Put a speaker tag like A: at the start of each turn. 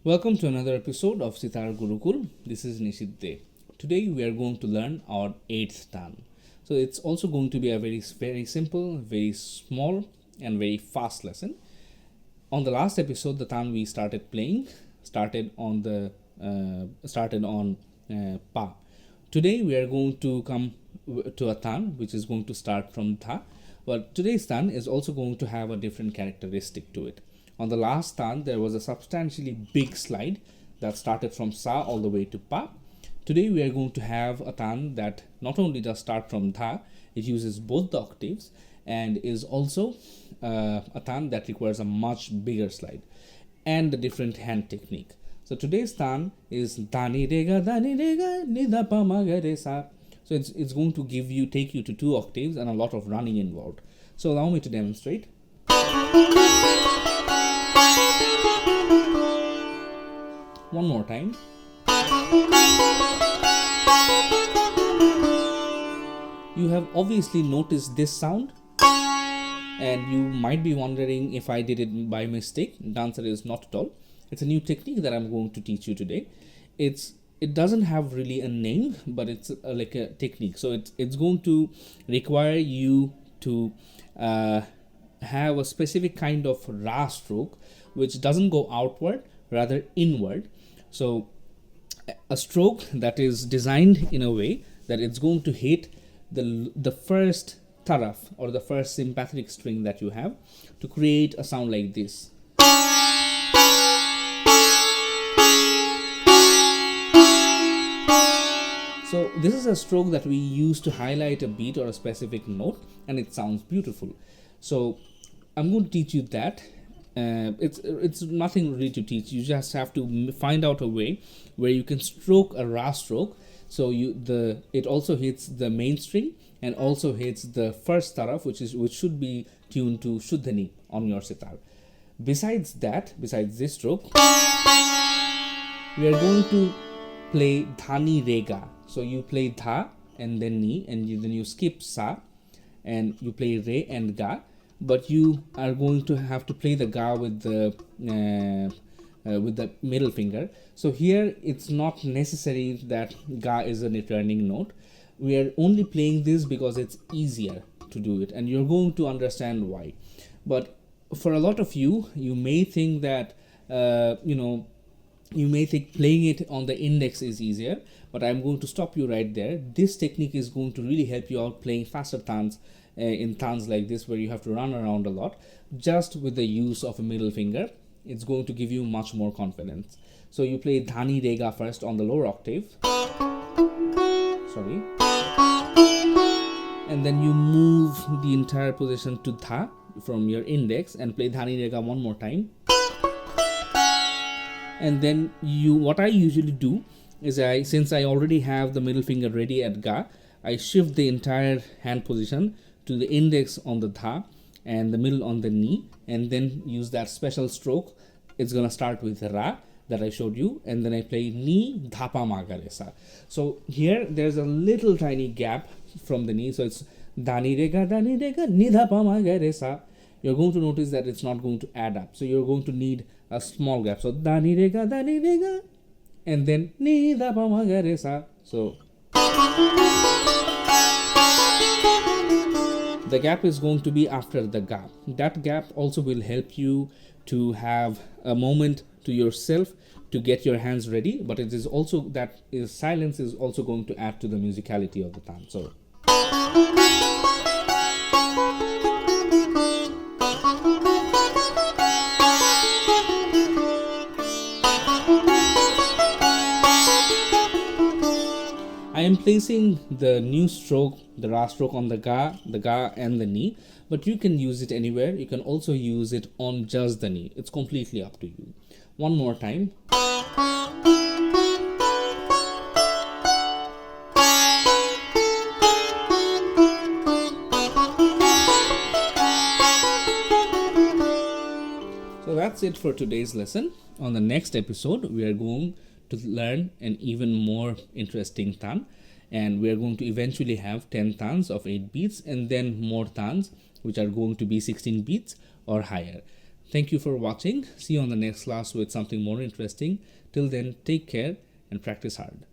A: Welcome to another episode of Sitar Gurukul. This is Nishit Dey. Today we are going to learn our 8th taan. So it's also going to be a very simple, very small and very fast lesson. On the last episode, the taan we started playing started on pa. Today we are going to come to a taan which is going to start from tha. But today's taan is also going to have a different characteristic to it. On the last taan, there was a substantially big slide that started from sa all the way to pa. Today we are going to have a taan that not only does start from dha, it uses both the octaves and is also a taan that requires a much bigger slide and a different hand technique. So today's taan is dani rega nida pa ma ga re sa. So it's going to take you to 2 octaves and a lot of running involved. So allow me to demonstrate. One more time. You have obviously noticed this sound and you might be wondering if I did it by mistake. The answer is not at all. It's a new technique that I'm going to teach you today. It doesn't have really a name, but it's like a technique. So it's going to require you to have a specific kind of ra stroke which doesn't go outward, rather inward. So a stroke that is designed in a way that it's going to hit the first taraf or the first sympathetic string that you have to create a sound like this. So this is a stroke that we use to highlight a beat or a specific note, and it sounds beautiful. So I'm going to teach you that. It's nothing really to teach. You just have to find out a way where you can stroke a ra stroke. So it also hits the main string and also hits the first taraf, which should be tuned to shuddhani on your sitar. Besides this stroke, we are going to play dhani rega. So you play dha and then ni, and then you skip sa, and you play re and ga. But you are going to have to play the ga with the middle finger. So here it's not necessary that ga is a returning note. We are only playing this because it's easier to do it, and you're going to understand why. But for a lot of you, you may think that you may think playing it on the index is easier, but I'm going to stop you right there. This technique is going to really help you out playing faster taans in taans like this, where you have to run around a lot. Just with the use of a middle finger, it's going to give you much more confidence. So you play dhani rega first on the lower octave. Sorry. And then you move the entire position to dha from your index and play dhani rega one more time. And then what I usually do is since I already have the middle finger ready at ga, I shift the entire hand position to the index on the dha and the middle on the ni, and then use that special stroke. It's gonna start with ra that I showed you, and then I play ni dha pa ma ga re sa. So here there's a little tiny gap from the ni, so it's dani rega ni dha pa ma ga re sa. You're going to notice that it's not going to add up, so you're going to need a small gap. So dani rega and then ni dha pa ma ga re sa. So the gap is going to be after the ga. That gap also will help you to have a moment to yourself to get your hands ready, but it is also silence is also going to add to the musicality of the taan. So I am placing the new stroke, the ra stroke, on the ga and the ni, but you can use it anywhere. You can also use it on just the ni. It's completely up to you. One more time. So that's it for today's lesson. On the next episode, we are going to learn an even more interesting taan, and we are going to eventually have 10 taans of 8 beats and then more taans which are going to be 16 beats or higher. Thank you for watching. See you on the next class with something more interesting. Till then, take care and practice hard.